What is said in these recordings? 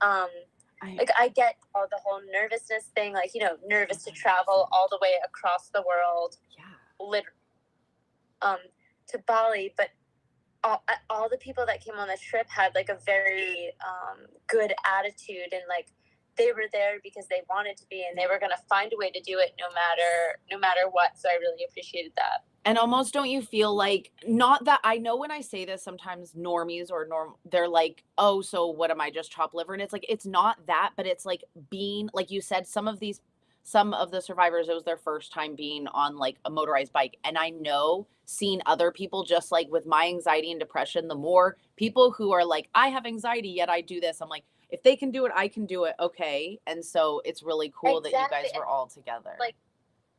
um like I get all the whole nervousness thing, like, nervous to travel all the way across the world, literally, to Bali, but all the people that came on the trip had like a very good attitude, and like they were there because they wanted to be, and they were going to find a way to do it no matter what. So I really appreciated that. And almost, don't you feel like, not that, I know when I say this, sometimes normies or they're like, oh, so what am I, just chopped liver? And it's like, it's not that, but it's like being, like you said, some of the survivors, it was their first time being on like a motorized bike. And I know, seeing other people, just like with my anxiety and depression, the more people who are like, I have anxiety, yet I do this. I'm like, if they can do it, I can do it. Okay. And so it's really cool that you guys were all together. Like,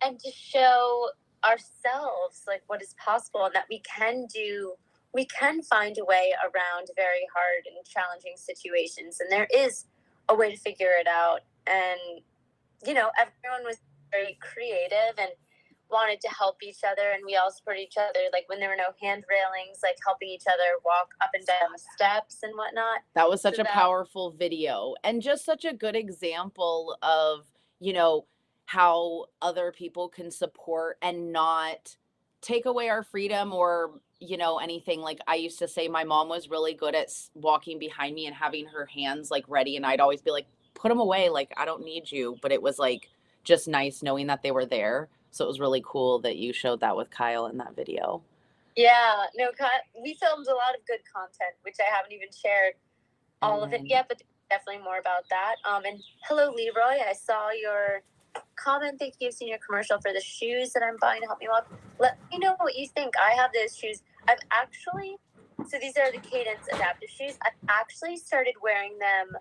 and to show ourselves like what is possible, and that we can find a way around very hard and challenging situations, and there is a way to figure it out. And everyone was very creative and wanted to help each other, and we all support each other, like when there were no hand railings, like helping each other walk up and down the steps and whatnot. That was such a powerful video, and just such a good example of how other people can support and not take away our freedom or anything. Like, I used to say my mom was really good at walking behind me and having her hands like ready, and I'd always be like, put them away, like I don't need you. But it was like just nice knowing that they were there. So it was really cool that you showed that with Kyle in that video. Yeah, no, we filmed a lot of good content, which I haven't even shared all of it yet, but definitely more about that. And hello, Leroy. I saw your comment. Thank you. I've seen your commercial for the shoes that I'm buying to help me walk. Let me know what you think. I have those shoes. So these are the Cadence adaptive shoes. I've actually started wearing them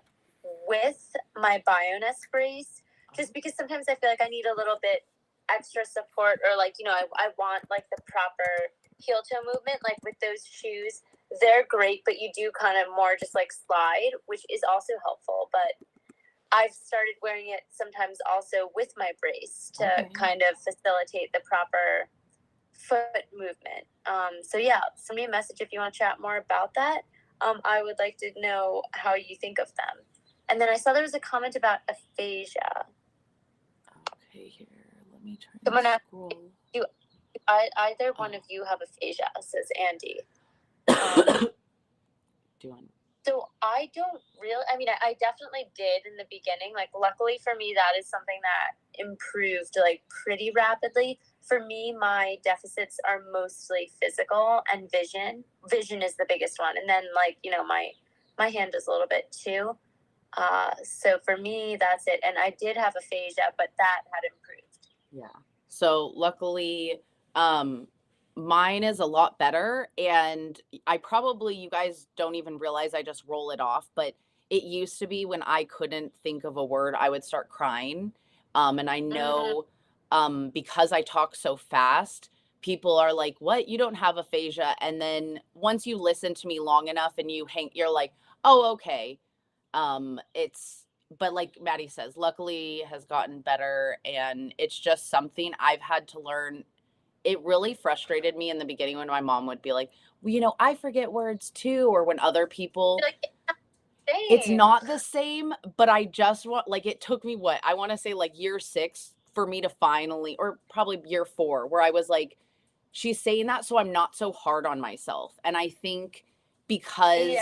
with my Bioness brace, just because sometimes I feel like I need a little bit extra support, or like, I want like the proper heel toe movement. Like with those shoes, they're great, but you do kind of more just like slide, which is also helpful. But I've started wearing it sometimes also with my brace to kind of facilitate the proper foot movement. So yeah, send me a message if you want to chat more about that. I would like to know how you think of them. And then I saw there was a comment about aphasia. Okay, here, let me try to scroll. Either one of you have aphasia, says Andy. So I don't really, I definitely did in the beginning. Like, luckily for me, that is something that improved like pretty rapidly. For me, my deficits are mostly physical and vision. Vision is the biggest one. And then like, my hand is a little bit too. So for me, that's it. And I did have aphasia, but that had improved. Yeah. So luckily, mine is a lot better, and you guys don't even realize I just roll it off, but it used to be when I couldn't think of a word, I would start crying. And I know, because I talk so fast, people are like, what? You don't have aphasia. And then once you listen to me long enough and you're like, oh, okay. But like Maddie says, luckily has gotten better, and it's just something I've had to learn. It really frustrated me in the beginning when my mom would be like, well, I forget words too. Or when other people, it's not the same, but I just want, like, it took me I want to say like year 6 for me to finally, or probably year 4, where I was like, she's saying that, so I'm not so hard on myself. And I think because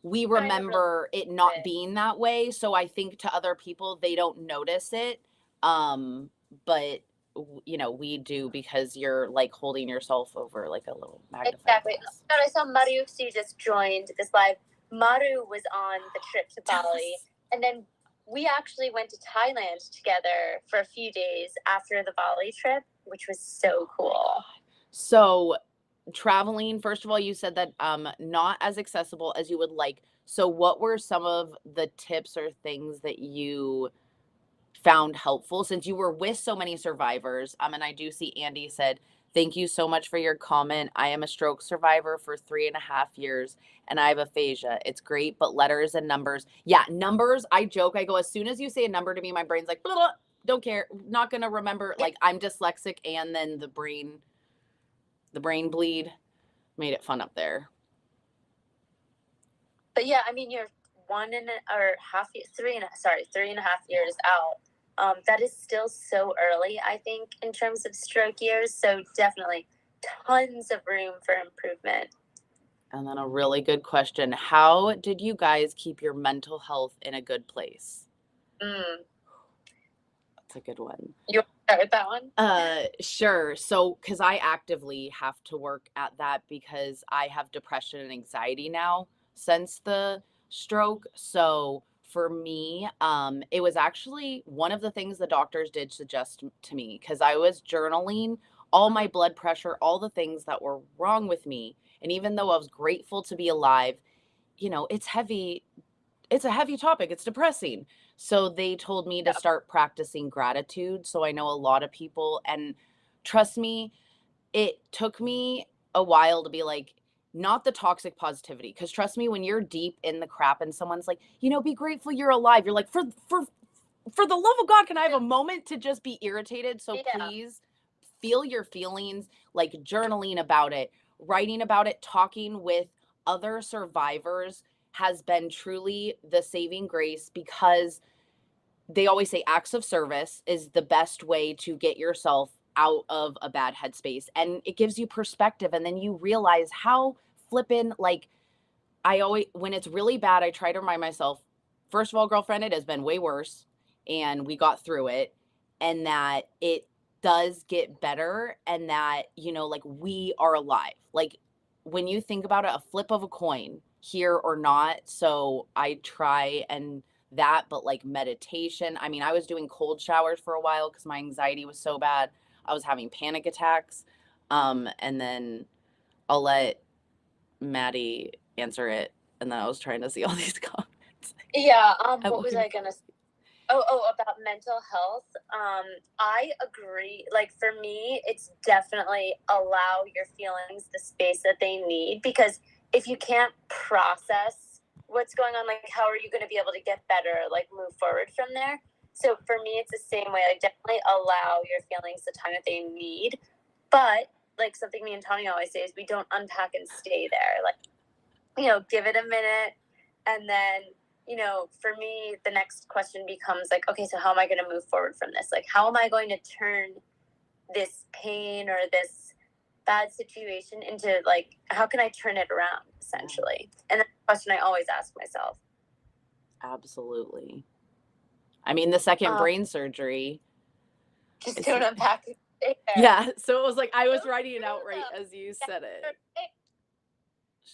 we remember it not being that way, so I think to other people, they don't notice it. But we do, because you're like holding yourself over like a little magnifying glass. I saw Maddu just joined this live. Maddu was on the trip to Bali, and then we actually went to Thailand together for a few days after the Bali trip, which was so cool. So traveling, first of all, you said that not as accessible as you would like. So what were some of the tips or things that you found helpful, since you were with so many survivors? And I do see Andy said, thank you so much for your comment. I am a stroke survivor for 3.5 years, and I have aphasia. It's great, but letters and numbers. Yeah, numbers, I joke. I go, as soon as you say a number to me, my brain's like, blah, blah, don't care. Not going to remember. Like, I'm dyslexic, and then the brain bleed made it fun up there. But yeah, three and a half years out. That is still so early, I think, in terms of stroke years. So definitely tons of room for improvement. And then a really good question. How did you guys keep your mental health in a good place? That's a good one. You want to start with that one? Sure. So, because I actively have to work at that because I have depression and anxiety now since the stroke. So for me, it was actually one of the things the doctors did suggest to me because I was journaling all my blood pressure, all the things that were wrong with me. And even though I was grateful to be alive, it's heavy. It's a heavy topic. It's depressing. So they told me to start practicing gratitude. So I know a lot of people, and trust me, it took me a while to be like, not the toxic positivity. Because trust me, when you're deep in the crap and someone's like, be grateful you're alive. You're like, for the love of God, can I have a moment to just be irritated? So please feel your feelings, like journaling about it, writing about it, talking with other survivors has been truly the saving grace because they always say acts of service is the best way to get yourself out of a bad headspace. And it gives you perspective. And then you realize how flippin' like I always, when it's really bad, I try to remind myself, first of all, girlfriend, it has been way worse and we got through it, and that it does get better, and that, like we are alive. Like when you think about it, a flip of a coin, here or not. So I try and that, but like meditation. I mean, I was doing cold showers for a while because my anxiety was so bad. I was having panic attacks. And then I'll let Maddie answer it, and then I was trying to see all these comments. Yeah. What was I gonna say? About mental health. I agree. Like for me, it's definitely allow your feelings the space that they need, because if you can't process what's going on, like how are you going to be able to get better, like move forward from there? So for me, it's the same way. Like definitely allow your feelings the time that they need, but like something me and Tawnie always say is we don't unpack and stay there. Like, give it a minute, and then for me, the next question becomes like, okay, so how am I going to move forward from this? Like, how am I going to turn this pain or this bad situation into, like, how can I turn it around, essentially? And that's the question I always ask myself. Absolutely. I mean, the second brain surgery. Just don't unpack it. Yeah. So it was like, I was writing it out right as you said it.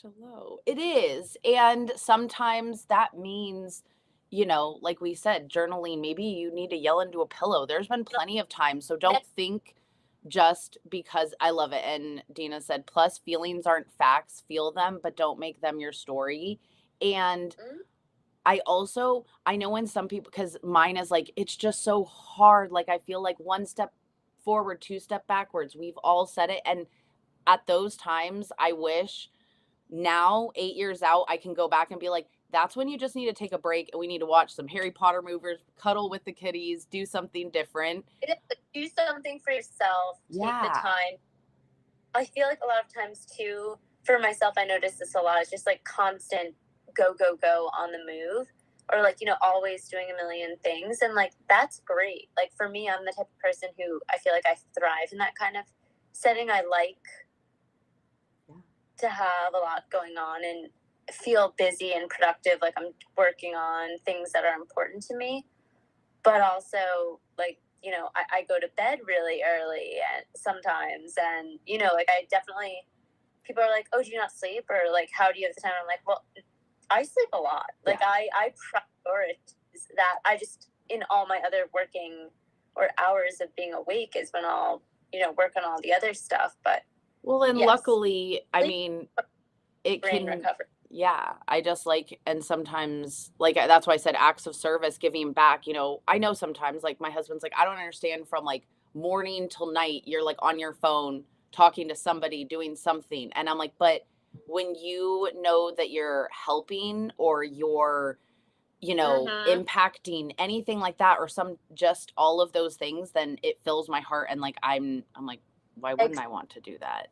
Hello. It is. And sometimes that means, like we said, journaling, maybe you need to yell into a pillow. There's been plenty of times. So don't think just because I love it. And Dina said, plus feelings aren't facts, feel them, but don't make them your story. And I know when some people, because mine is like, it's just so hard. Like, I feel like one step forward, two step backwards. We've all said it. And at those times, I wish now 8 years out, I can go back and be like, that's when you just need to take a break and we need to watch some Harry Potter movies, cuddle with the kitties, do something different. Do something for yourself. Take the time. I feel like a lot of times too, for myself, I notice this a lot. It's just like constant go, go, go on the move, or like, always doing a million things. And like, that's great. Like for me, I'm the type of person who I feel like I thrive in that kind of setting. I like to have a lot going on and feel busy and productive. Like I'm working on things that are important to me, but also like, I go to bed really early and sometimes, and, like I definitely, people are like, oh, do you not sleep? Or like, how do you have the time? I'm like, well, I sleep a lot. Like I prioritize that. I just, in all my other working or hours of being awake is when I'll, work on all the other stuff. But well, and luckily, I mean, it can recover. Yeah, I just like, and sometimes like that's why I said acts of service, giving back. I know sometimes like my husband's like, I don't understand, from like morning till night you're like on your phone talking to somebody doing something, and I'm like, but when you know that you're helping or you're impacting anything like that, or just all of those things, then it fills my heart, and like I'm like, why wouldn't I want to do that?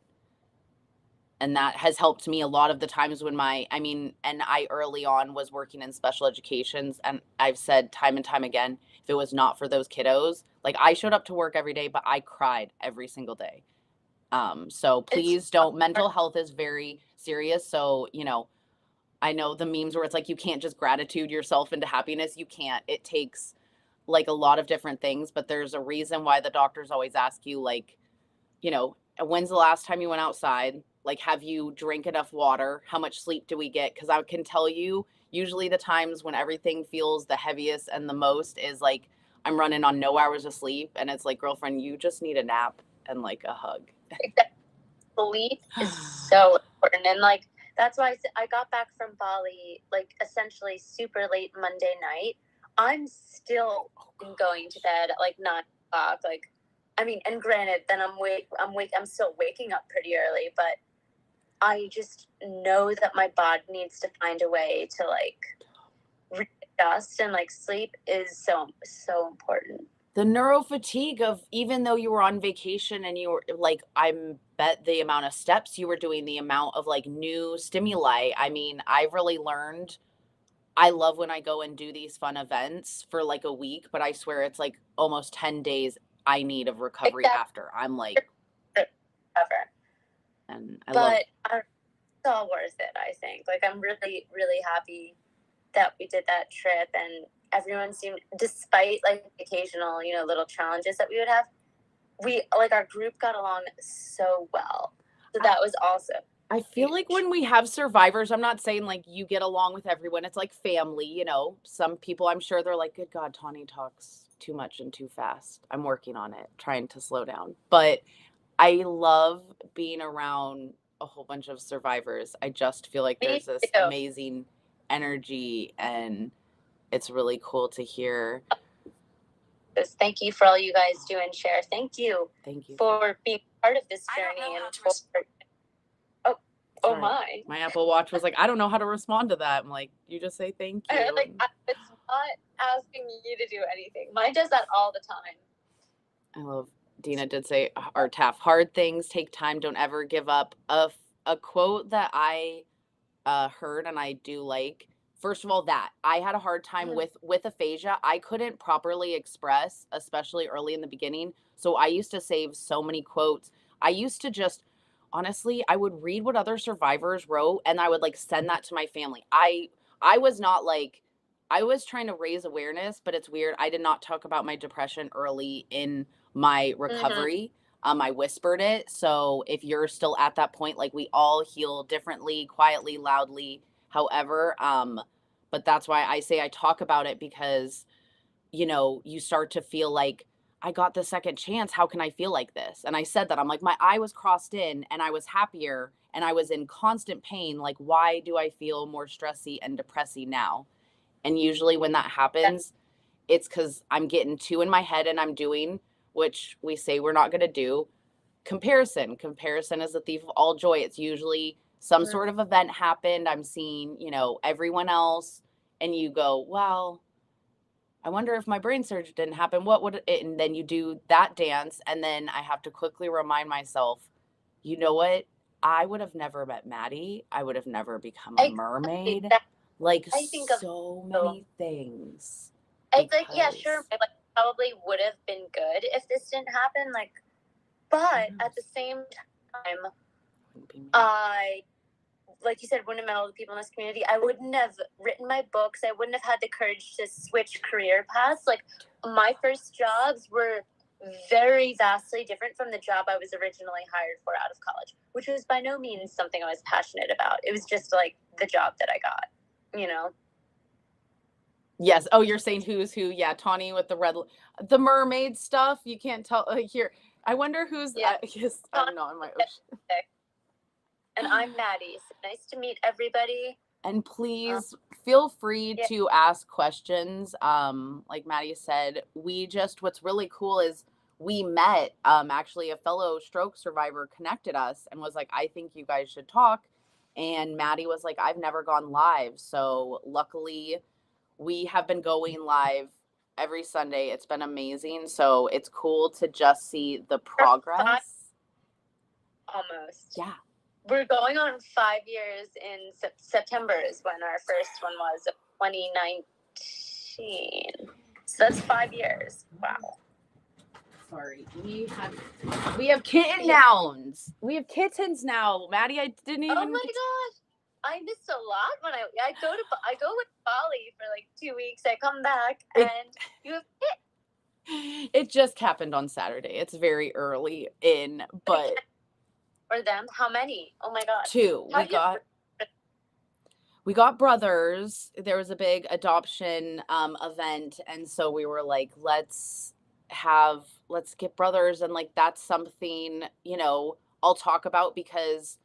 And that has helped me a lot of the times when and I early on was working in special educations, and I've said time and time again, if it was not for those kiddos, like I showed up to work every day, but I cried every single day. So It's please don't, mental health is very serious. So, I know the memes where it's like you can't just gratitude yourself into happiness. You can't. It takes like a lot of different things, but there's a reason why the doctors always ask you, like, when's the last time you went outside? Like, have you drank enough water? How much sleep do we get? Because I can tell you, usually the times when everything feels the heaviest and the most is like I'm running on no hours of sleep. And it's like, girlfriend, you just need a nap and like a hug. Sleep is so important. And like, that's why I got back from Bali, like essentially super late Monday night. I'm still going to bed at like 9 o'clock. Like, I mean, and granted, then I'm still waking up pretty early, but I just know that my body needs to find a way to like readjust, and like sleep is so, so important. The neurofatigue of, even though you were on vacation and you were like, I bet the amount of steps you were doing, the amount of like new stimuli. I mean, I've really learned, I love when I go and do these fun events for like a week, but I swear it's like almost 10 days I need of recovery after. I'm like, ever. And but it's all worth it, I think. Like, I'm really, really happy that we did that trip, and everyone seemed, despite like occasional, little challenges that we would have, our group got along so well. So that was awesome. I feel like when we have survivors, I'm not saying like you get along with everyone. It's like family, Some people, I'm sure they're like, good God, Tawnie talks too much and too fast. I'm working on it, trying to slow down. But I love being around a whole bunch of survivors. I just feel like there's this amazing energy, and it's really cool to hear. Thank you for all you guys do and share. Thank you for being part of this journey. Oh my. My Apple Watch was like, I don't know how to respond to that. I'm like, you just say thank you. It's not asking you to do anything. Mine does that all the time. I love, Dina did say, or Taff, hard things take time. Don't ever give up. A quote that I heard and I do like, first of all, that I had a hard time with aphasia. I couldn't properly express, especially early in the beginning. So I used to save so many quotes. I used to just, honestly, I would read what other survivors wrote and I would like send that to my family. I was not like, I was trying to raise awareness, but it's weird. I did not talk about my depression early in my recovery. I whispered it. So if you're still at that point, like we all heal differently, quietly, loudly, however. But that's why I say I talk about it, because, you start to feel like, I got the second chance. How can I feel like this? And I said that. I'm like, my eye was crossed in and I was happier and I was in constant pain. Like, why do I feel more stressy and depressy now? And usually when that happens, it's because I'm getting too in my head and I'm doing, which we say we're not going to do, comparison. Comparison is the thief of all joy. It's usually some sort of event happened. I'm seeing, everyone else, and you go, well, I wonder if my brain surgery didn't happen, what would it? And then you do that dance. And then I have to quickly remind myself, you know what? I would have never met Maddie. I would have never become a mermaid. Like, I think so many things. It's like, yeah, sure. Like, probably would have been good if this didn't happen. Like, but at the same time, I, like you said, wouldn't have met all the people in this community. I wouldn't have written my books. I wouldn't have had the courage to switch career paths. Like, my first jobs were very vastly different from the job I was originally hired for out of college, which was by no means something I was passionate about. It was just like the job that I got, Yes. Oh, you're saying who's who? Yeah, Tawnie with the mermaid stuff. You can't tell here. I wonder who's that. Yes, I'm not in my ocean. And I'm Maddie. So nice to meet everybody. And please feel free to ask questions. Like Maddie said, what's really cool is we met, actually a fellow stroke survivor connected us and was like, I think you guys should talk. And Maddie was like, I've never gone live. So luckily we have been going live every Sunday. It's been amazing. So it's cool to just see the progress. Almost. Yeah. we're going on 5 years in September is when our first one was, 2019. So that's 5 years. Wow. Sorry, we have kitten nouns. We have kittens now, Maddie. I didn't even. Oh my gosh, I missed a lot when I go with Bali for like 2 weeks. I come back and you have kittens. It just happened on Saturday. It's very early in, but for them, how many? Oh my god, 2. We got brothers. There was a big adoption event, and so we were like, let's get brothers, and like that's something, I'll talk about, because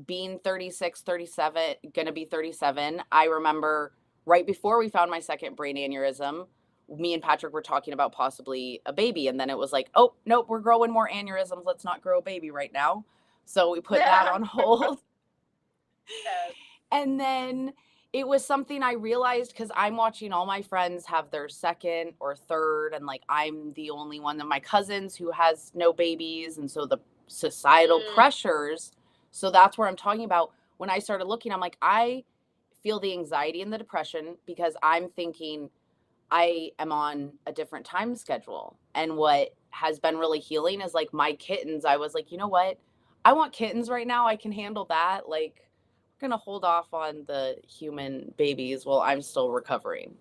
being 36, 37, gonna be 37, I remember right before we found my second brain aneurysm, me and Patrick were talking about possibly a baby, and then it was like, oh nope, we're growing more aneurysms, let's not grow a baby right now. So we put that on hold. Yes. And then it was something I realized, because I'm watching all my friends have their second or third, and like I'm the only one of my cousins who has no babies, and so the societal pressures. So that's where I'm talking about. When I started looking, I'm like, I feel the anxiety and the depression because I'm thinking I am on a different time schedule. And what has been really healing is like my kittens. I was like, you know what? I want kittens right now. I can handle that. Like, we're going to hold off on the human babies while I'm still recovering.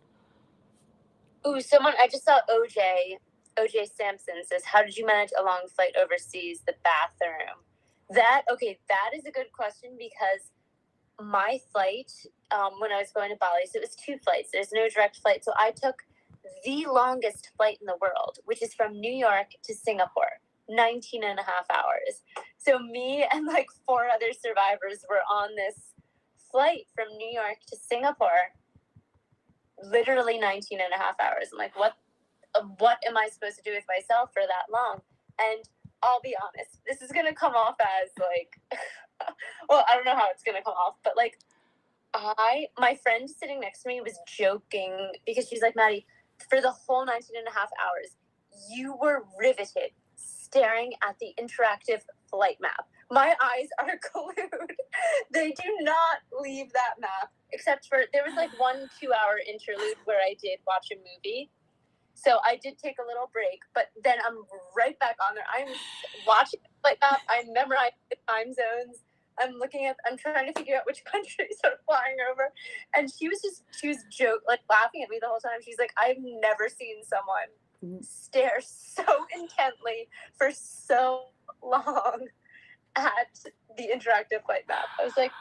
Ooh, I just saw OJ Sampson says, how did you manage a long flight overseas, the bathroom? That is a good question, because my flight, when I was going to Bali, so it was 2 flights. There's no direct flight. So I took the longest flight in the world, which is from New York to Singapore, 19 and a half hours. So me and like 4 other survivors were on this flight from New York to Singapore, literally 19 and a half hours. I'm like, what am I supposed to do with myself for that long? And I'll be honest, this is going to come off as like, well, I don't know how it's going to come off, but like, my friend sitting next to me was joking because she's like, Maddie, for the whole 19 and a half hours, you were riveted staring at the interactive flight map. My eyes are glued. They do not leave that map, except for there was like 1 2-hour interlude where I did watch a movie. So I did take a little break, but then I'm right back on there. I'm watching the flight map. I memorized the time zones. I'm trying to figure out which countries are flying over. And she was laughing at me the whole time. She's like, I've never seen someone stare so intently for so long at the interactive flight map. I was like,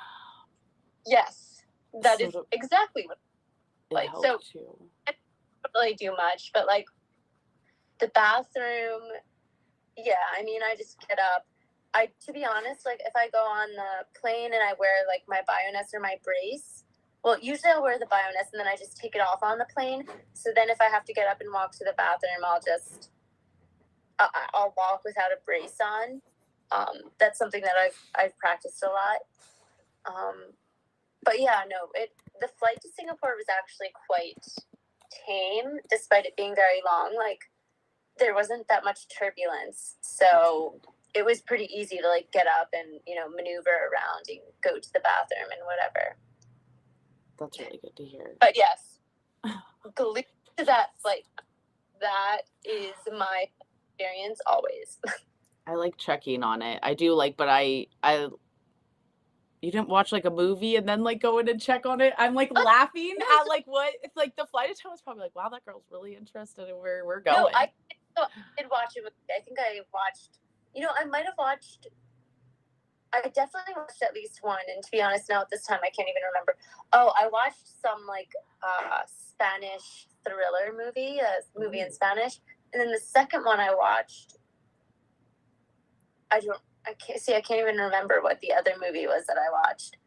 yes, that is exactly what it's like. So I don't really do much, but like the bathroom, yeah, I mean, I just get up. To be honest, like if I go on the plane and I wear like my Bioness or my brace, well, usually I'll wear the Bioness and then I just take it off on the plane. So then if I have to get up and walk to the bathroom, I'll walk without a brace on. That's something that I've practiced a lot. But yeah, no, the flight to Singapore was actually quite tame, despite it being very long. Like there wasn't that much turbulence, so it was pretty easy to like get up and maneuver around and go to the bathroom and whatever. That's really good to hear. But yes, glued to that flight. That is my experience always. I like checking on it. I do like, but I you didn't watch like a movie and then like go in and check on it. I'm like laughing at like what it's like. The flight attendant was probably like, wow, that girl's really interested in where we're going. No, I did watch it. I think I watched. I definitely watched at least one, and to be honest, now at this time I can't even remember. Oh, I watched some like Spanish thriller movie, a movie in Spanish, and then the second one I watched, I can't even remember what the other movie was that I watched.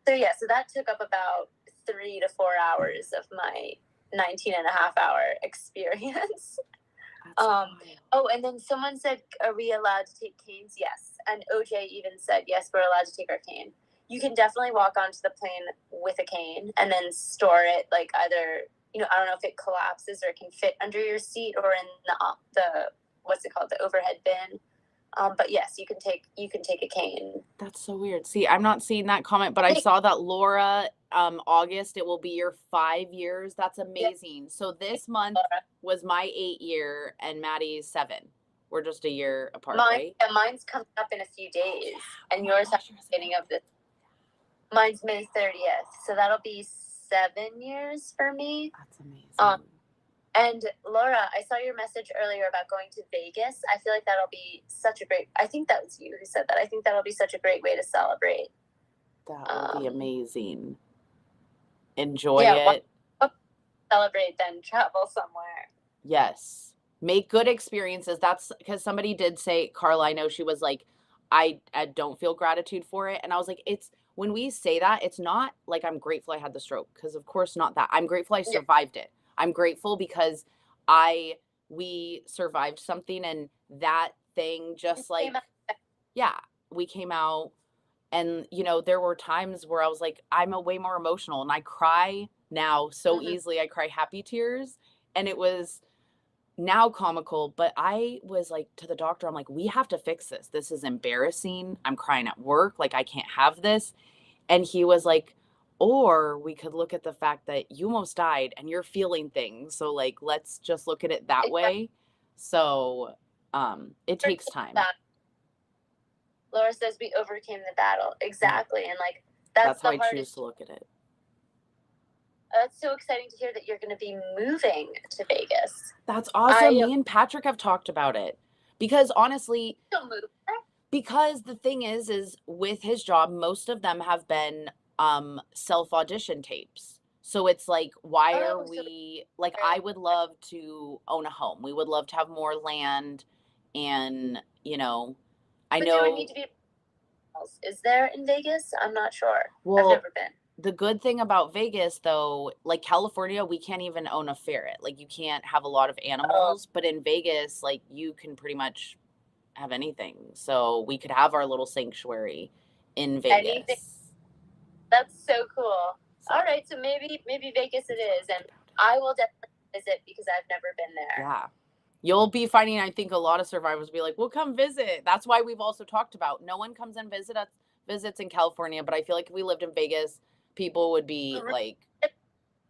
So that took up about 3 to 4 hours of my 19 and a half hour experience. And then someone said, are we allowed to take canes? Yes. And OJ even said, yes, we're allowed to take our cane. You can definitely walk onto the plane with a cane and then store it, like either, I don't know if it collapses or it can fit under your seat or in the what's it called? The overhead bin. But yes, you can take a cane. That's so weird. See, I'm not seeing that comment, but I saw that Laura, August, it will be your 5 years. That's Yeah, amazing. So this month was my 8 year and Maddie's 7. We're just a year apart, right? Mine's coming up in a few days, and Oh my yours gosh, at the beginning of this. Mine's May 30th, so that'll be 7 years for me. That's amazing. And Laura, I saw your message earlier about going to Vegas. I feel like that'll be such a great. I think that was you who said that. I think that'll be such a great way to celebrate. That would be amazing. Enjoy it. Celebrate, then travel somewhere. Yes. Make good experiences. That's because somebody did say, Carla, I know she was like, I don't feel gratitude for it. And I was like, it's when we say that, it's not like I'm grateful I had the stroke, because of course not that. I'm grateful I survived it. I'm grateful because we survived something, and that thing just like, yeah, we came out. And, there were times where I was like, I'm a way more emotional, and I cry now so easily. I cry happy tears, and it was now comical, but I was like to the doctor, I'm like, we have to fix this. This is embarrassing. I'm crying at work. Like, I can't have this. And he was like, or we could look at the fact that you almost died and you're feeling things. So like, let's just look at it that way. So, it takes time. Laura says we overcame the battle. Exactly. And like, that's how I choose to look at it. That's so exciting to hear that you're going to be moving to Vegas. That's awesome. Me and Patrick have talked about it because honestly, because the thing is with his job, most of them have been self audition tapes. So it's like, why are we like, I would love to own a home. We would love to have more land. And, I know. There would need to be, is there in Vegas? I'm not sure. Well, I've never been. The good thing about Vegas, though, like California, we can't even own a ferret. Like, you can't have a lot of animals. But in Vegas, like, you can pretty much have anything. So we could have our little sanctuary in Vegas. Anything. That's so cool. All right, so maybe Vegas it is, and I will definitely visit because I've never been there. Yeah. You'll be finding, I think, a lot of survivors will be like, we'll come visit. That's why we've also talked about no one comes and visits in California, but I feel like if we lived in Vegas, people would be like,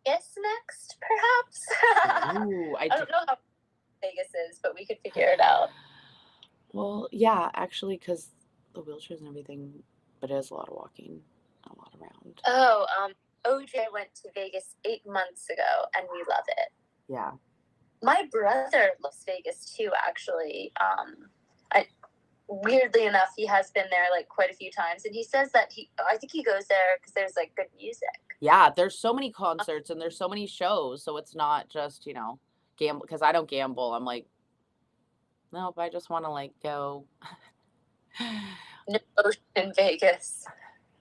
yes, next, perhaps. Ooh, I don't know how Vegas is, but we could figure it out. Well, yeah, actually, because the wheelchairs and everything, but it is a lot of walking, a lot around. Oh, OJ went to Vegas 8 months ago, and we love it. Yeah. My brother loves Vegas too, actually. Weirdly enough, he has been there like quite a few times, and he says that I think he goes there because there's like good music. Yeah, there's so many concerts and there's so many shows, so it's not just gamble, because I don't gamble. I'm like, nope, I just want to like go. No ocean in Vegas,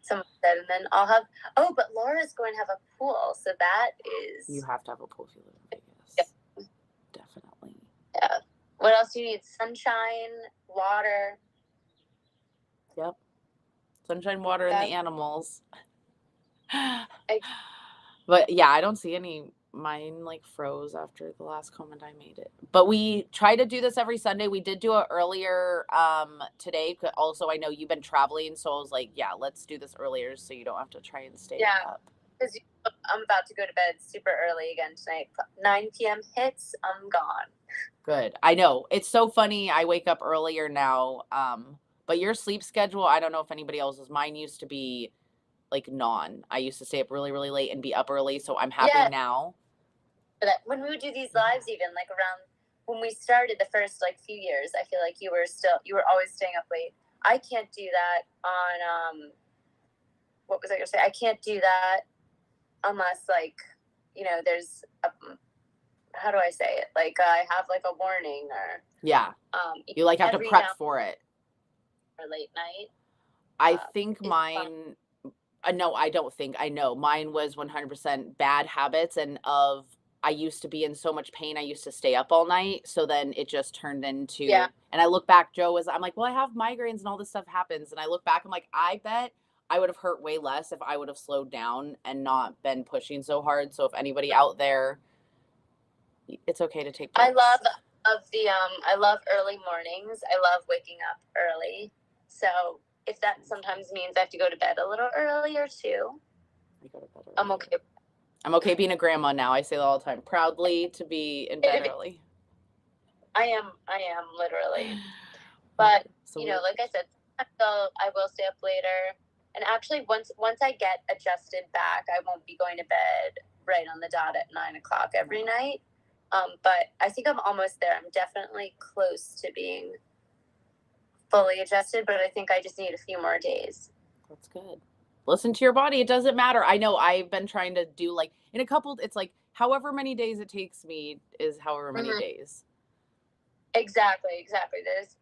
someone said, and then I'll have. Oh, but Laura's going to have a pool, so that is. You have to have a pool if you live in Vegas. Yeah. Definitely. Yeah. What else do you need? Sunshine, water. Yep. Sunshine, water, and the animals. But yeah, I don't see any. Mine like froze after the last comment I made it. But we try to do this every Sunday. We did do it earlier today. Also, I know you've been traveling, so I was like, yeah, let's do this earlier so you don't have to try and stay up. Because I'm about to go to bed super early again tonight. 9 p.m. hits, I'm gone. Good. I know. It's so funny. I wake up earlier now. But your sleep schedule, I don't know if anybody else's. Mine used to be like I used to stay up really, really late and be up early. So I'm happy now. When we would do these lives, even like around when we started the first like few years, I feel like you were always staying up late. I can't do that on what was I gonna say? I can't do that unless like there's how do I say it? Like I have like a warning or you like have to prep for it. Or late night. I think mine. No, I don't think. I know mine was 100% bad habits, and I used to be in so much pain. I used to stay up all night. So then it just turned into, and I look back, I'm like, well, I have migraines and all this stuff happens. And I look back, I'm like, I bet I would have hurt way less if I would have slowed down and not been pushing so hard. So if anybody out there, it's okay to take breaks. I love early mornings. I love waking up early. So if that sometimes means I have to go to bed a little earlier too, I go to bed early. I'm okay. I'm okay being a grandma now. I say that all the time. Proudly to be in bed early. I am literally. But So you know, like I said, I will stay up later. And actually, once I get adjusted back, I won't be going to bed right on the dot at 9 o'clock every night. But I think I'm almost there. I'm definitely close to being fully adjusted, but I think I just need a few more days. That's good. Listen to your body. It doesn't matter. I know I've been trying to do like in a couple, it's like however many days it takes me is however many days. Exactly. There's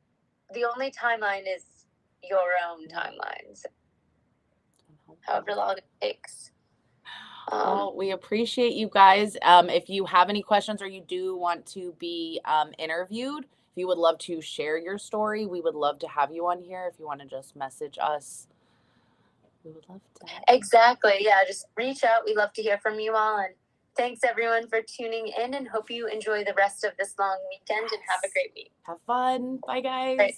the only timeline is your own timelines. However long it takes. Well, we appreciate you guys. If you have any questions or you do want to be interviewed, if you would love to share your story, we would love to have you on here. If you want to just message us, we would love to. Exactly. Yeah, just reach out. We love to hear from you all. And thanks everyone for tuning in, and hope you enjoy the rest of this long weekend and have a great week. Have fun. Bye, guys. Right.